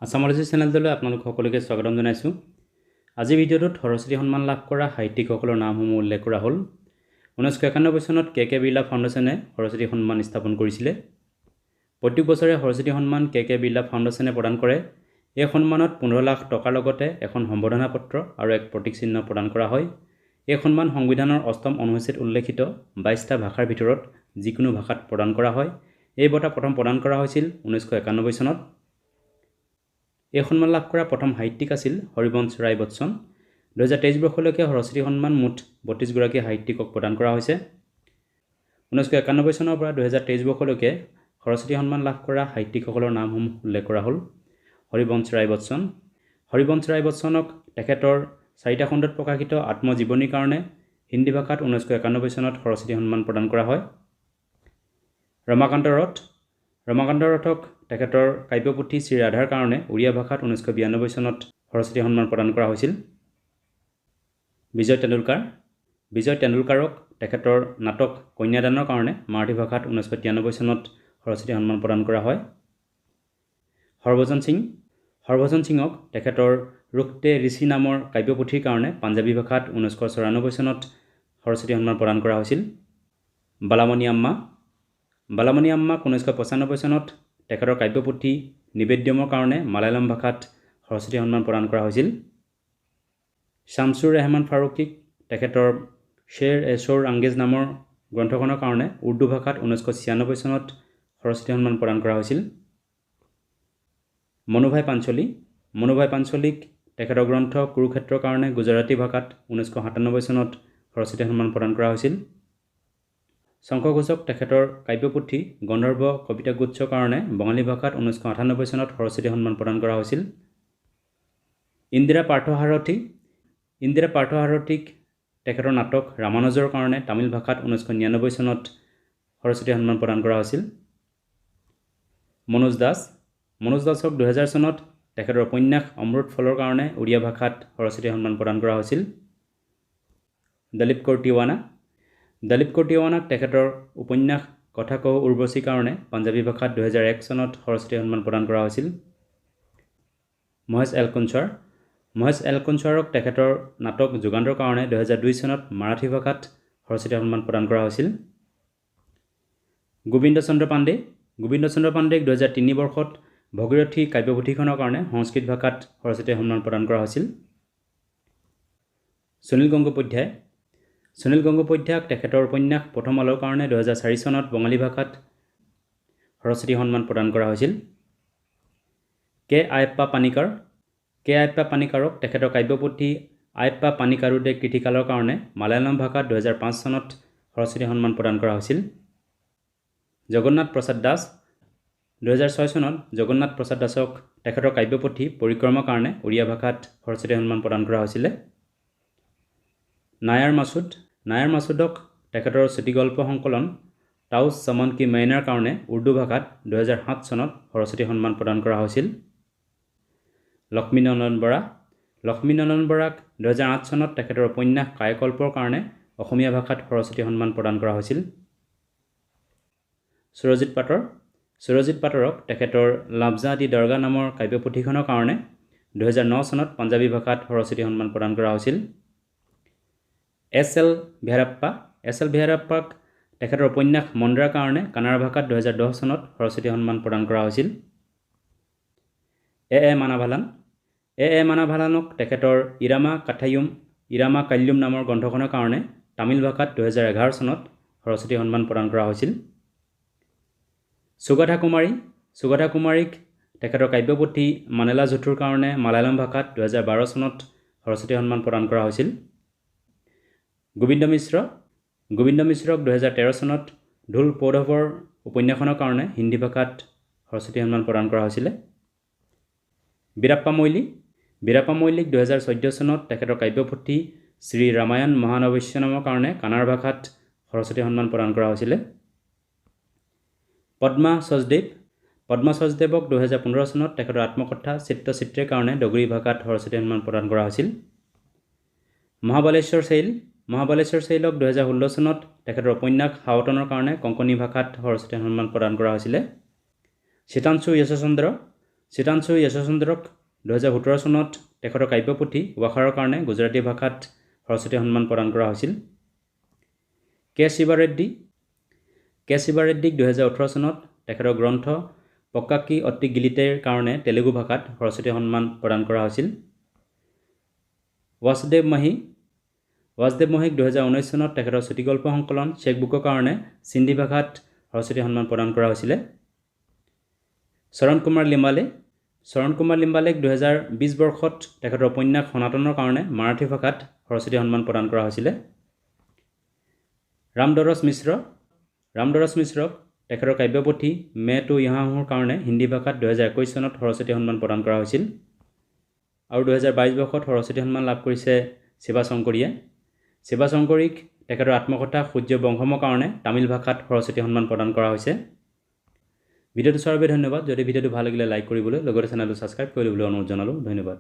Assamology চেনেলটোলৈ আপোনালোক সকলোকে স্বাগতম জনাইছো। আজি ভিডিঅ'টোত সৰস্বতী সন্মান লাভ কৰা সাহিত্যিকসকলৰ নামসমূহ উল্লেখ কৰা হ'ল। 1991 চনত কে বিৰলা ফাউণ্ডেশ্যনে সৰস্বতী সন্মান স্থাপন কৰিছিলে। প্ৰত্যেক বছৰে সৰস্বতী সন্মান কে বিৰলা ফাউণ্ডেশ্যনে প্ৰদান কৰে। এই সন্মানত 15 লাখ টকাৰ লগতে এখন সম্বৰ্ধনা পত্ৰ আৰু এক প্ৰতীক চিহ্ন প্ৰদান কৰা হয়। এই সন্মান সংবিধানৰ 8ম অনুচ্ছেদ উল্লেখিত 22টা ভাষাৰ ভিতৰত যিকোনো ভাষাত প্ৰদান কৰা হয়। এই বঁটা প্ৰথম প্ৰদান কৰা হৈছিল 1991 চনত। এই সন্মান লাভ কৰা প্ৰথম সাহিত্যিক আছিল হৰিবংশ ৰায় বচ্চন। 2023 বৰ্ষলৈকে সৰস্বতী সন্মান মুঠ 32 গৰাকী সাহিত্যিকক প্ৰদান কৰা হৈছে। 1991 চনৰ পৰা 2023 বৰ্ষলৈকে সৰস্বতী সন্মান লাভ কৰা সাহিত্যিকসকলৰ নামসমূহ উল্লেখ কৰা হ'ল। হৰিবংশ ৰায় বচ্চন। হৰিবংশ ৰায় বচ্চনক তেখেতৰ 4টা খণ্ডত প্ৰকাশিত আত্মজীৱনীৰ কাৰণে হিন্দী ভাষাত 1991 চনত সৰস্বতী সন্মান প্ৰদান কৰা হয়। ৰমাকান্ত ৰথ। ৰমাকান্ত ৰথক তেখেতৰ কাব্যপুথি শ্ৰী ৰাধাৰ কাৰণে উড়িয়া ভাষাত 1992 চনত সৰস্বতী সন্মান প্ৰদান কৰা হৈছিল। বিজয় তেণ্ডুলকাৰ। বিজয় তেণ্ডুলকাৰক তেখেতৰ নাটক কন্যাদানৰ কাৰণে মাৰাঠী ভাষাত 1993 চনত সৰস্বতী সন্মান প্ৰদান কৰা হয়। হৰভজন সিং। হৰভজন সিঙক তেখেতৰ ৰুখতে ঋষি নামৰ কাব্যপুথিৰ কাৰণে পাঞ্জাবী ভাষাত 1994 চনত সৰস্বতী সন্মান প্ৰদান কৰা হৈছিল। বালামণি আম্মা। বালামণি আম্মাক 1995 চনত তেখেতৰ কাব্যপুথি নিবেদ্যমৰ কাৰণে মালায়ালম ভাষাত সৰস্বতী সন্মান প্ৰদান কৰা হৈছিল। শামছুৰ ৰহমান ফাৰুকীক তেখেতৰ শ্বেৰ এ শ্বৰ আংগেজ নামৰ গ্ৰন্থখনৰ কাৰণে উৰ্দু ভাষাত 1996 চনত সৰস্বতী সন্মান প্ৰদান কৰা হৈছিল। মনুভাই পাঞ্চলী। মনুভাই পাঞ্চলীক তেখেতৰ গ্ৰন্থ কুৰুক্ষেত্ৰৰ কাৰণে গুজৰাটী ভাষাত 1997 চনত সৰস্বতী সন্মান প্ৰদান কৰা হৈছিল। শংখ ঘোষক তেখেতৰ কাব্যপুথি গন্ধৰ্ব কবিতাগুচ্ছৰ কাৰণে বঙালী ভাষাত 1998 চনত সৰস্বতী সন্মান প্ৰদান কৰা হৈছিল। ইন্দিৰা পাৰ্থসাৰথী। ইন্দিৰা পাৰ্থসাৰথীক তেখেতৰ নাটক ৰামানুজৰ কাৰণে তামিল ভাষাত 1999 চনত সৰস্বতী সন্মান প্ৰদান কৰা হৈছিল। মনোজ দাস। মনোজ দাসক 2000 চনত তেখেতৰ উপন্যাস অমৃত ফলৰ কাৰণে উড়িয়া ভাষাত সৰস্বতী সন্মান প্ৰদান কৰা হৈছিল। দলীপ কৌৰ তিৱানা। দলীপ কৌৰ তিৱানাক তেখেতৰ উপন্যাস কথা কও উৰ্বশীৰ কাৰণে পাঞ্জাবী ভাষাত 2001 চনত সৰস্বতী সন্মান প্ৰদান কৰা হৈছিল। মহেশ এল কুঞ্চাৰ। মহেশ এল কুঞ্চাৰক তেখেতৰ নাটক যুগান্তৰ কাৰণে 2002 চনত মাৰাঠী ভাষাত সৰস্বতী সন্মান প্ৰদান কৰা হৈছিল। গোবিন্দ চন্দ্ৰ পাণ্ডে। গোবিন্দ চন্দ্ৰ পাণ্ডেক 2003 বৰ্ষত ভগীৰথী কাব্যপুথিখনৰ কাৰণে সংস্কৃত ভাষাত সৰস্বতী সন্মান প্ৰদান কৰা হৈছিল। সুনীল গংগোপাধ্যায়। সুনীল গংগোপাধ্যায়ক তেখেতৰ উপন্যাস প্ৰথম আলোৰ কাৰণে 2004 চনত বঙালী ভাষাত সৰস্বতী সন্মান প্ৰদান কৰা হৈছিল। কে আয়প্পা পানিকাৰ। কে আয়প্পা পানিকাৰক তেখেতৰ কাব্যপুথি আয়প্পা পানিকাৰুডে কৃতিকালৰ কাৰণে মালায়ালম ভাষাত 2005 চনত সৰস্বতী সন্মান প্ৰদান কৰা হৈছিল। জগন্নাথ প্ৰসাদ দাস। 2006 চনত জগন্নাথ প্ৰসাদ দাসক তেখেতৰ কাব্যপুথি পৰিক্ৰমাৰ কাৰণে উড়িয়া ভাষাত সৰস্বতী সন্মান প্ৰদান কৰা হৈছিলে। নায়াৰ মাছুদ। নায়াৰ মাছুদক তেখেতৰ চুটিগল্প সংকলন তাউচ চমন কি মেইনাৰ কাৰণে উৰ্দু ভাষাত 2007 চনত সৰস্বতী সন্মান প্ৰদান কৰা হৈছিল। লক্ষ্মীনন্দন বৰা। লক্ষ্মীনন্দন বৰাক 2008 চনত তেখেতৰ উপন্যাস কায়কল্পৰ কাৰণে অসমীয়া ভাষাত সৰস্বতী সন্মান প্ৰদান কৰা হৈছিল। সুৰজিৎ পাটৰ। সুৰজিৎ পাটৰক তেখেতৰ লাফজা দি দৰগা নামৰ কাব্যপুথিখনৰ কাৰণে 2009 চনত পাঞ্জাবী ভাষাত সৰস্বতী সন্মান প্ৰদান কৰা হৈছিল। S L Bhyrappa. S L ভেৰাপ্পাক তেখেতৰ উপন্যাস মন্দাৰ কাৰণে কানাড়া ভাষাত 2010 চনত সৰস্বতী সন্মান প্ৰদান কৰা হৈছিল। এ মানাভালান। এ মানাভালানক তেখেতৰ ইৰামা কাল্যুম নামৰ গ্ৰন্থখনৰ কাৰণে তামিল ভাষাত 2011 চনত সৰস্বতী সন্মান প্ৰদান কৰা হৈছিল। সুগাথা কুমাৰী। সুগাথা কুমাৰীক তেখেতৰ কাব্যপুথি মানেলা জুথুৰ কাৰণে মালায়ালম ভাষাত 2012 চনত সৰস্বতী সন্মান প্ৰদান কৰা হৈছিল। গোবিন্দ মিশ্ৰ। গোবিন্দ মিশ্ৰক 2013 চনত ঢোল পৌধৱৰ উপন্যাসখনৰ কাৰণে হিন্দী ভাষাত সৰস্বতী সন্মান প্ৰদান কৰা হৈছিলে। বীৰাপ্পা মৈলী। বীৰাপ্পা মৈলীক 2014 চনত তেখেতৰ কাব্যপুথি শ্ৰী ৰামায়ণ মহানৱস্য নামৰ কাৰণে কানাড়া ভাষাত সৰস্বতী সন্মান প্ৰদান কৰা হৈছিলে। পদ্মা সচদেৱ। পদ্মা সচদেৱক 2015 চনত তেখেতৰ আত্মকথা চিত্ৰচিত্ৰৰ কাৰণে ডগৰী ভাষাত সৰস্বতী সন্মান প্ৰদান কৰা হৈছিল। মহাবালেশ্বৰ শৈল। মহাবালেশ্বৰ শৈলক 2016 চনত তেখেতৰ উপন্যাস সাৱতনৰ কাৰণে কংকণী ভাষাত সৰস্বতী সন্মান প্ৰদান কৰা হৈছিলে। শীতাংশু য়শচন্দ্ৰ। চিতাঞ্চু য়েশচন্দ্ৰক 2017 চনত তেখেতৰ কাব্যপুথি ৱাখাৰৰ কাৰণে গুজৰাটী ভাষাত সৰস্বতী সন্মান প্ৰদান কৰা হৈছিল। কে শিৱা ৰেড্ডীক 2018 চনত তেখেতৰ গ্ৰন্থ পক্কাকি অতি গিলিতেৰ কাৰণে তেলেগু ভাষাত সৰস্বতী সন্মান প্ৰদান কৰা হৈছিল। ৱাসুদেৱ মহিক 2019 চনত তেখেতৰ চুটিগল্প সংকলন চেকবুকৰ কাৰণে সিন্ধি ভাষাত সৰস্বতী সন্মান প্ৰদান কৰা হৈছিল। চৰণ কুমাৰ লিম্বালেক 2020 বৰ্ষত তেখেতৰ উপন্যাস সনাতনৰ কাৰণে মাৰাঠী ভাষাত সৰস্বতী সন্মান প্ৰদান কৰা হৈছিল। ৰামদৰস মিশ্ৰক তেখেতৰ কাব্যপুথি মে তো ইহা হুৰ কাৰণে হিন্দী ভাষাত 2021 চনত সৰস্বতী সন্মান প্ৰদান কৰা হৈছিল। আৰু 2022 বৰ্ষত সৰস্বতী সন্মান লাভ কৰিছে শিৱাশংকৰীক তেখেতৰ আত্মকথা সূৰ্য বংশমৰ কাৰণে তামিল ভাষাত সৰস্বতী সন্মান প্ৰদান কৰা হৈছে। ভিডিঅ'টো চোৱাৰ বাবে ধন্যবাদ। যদি ভিডিঅ'টো ভাল লাগিলে লাইক কৰিবলৈ লগতে চেনেলটো ছাবস্ক্ৰাইব কৰি ল'বলৈ অনুৰোধ জনালোঁ। ধন্যবাদ।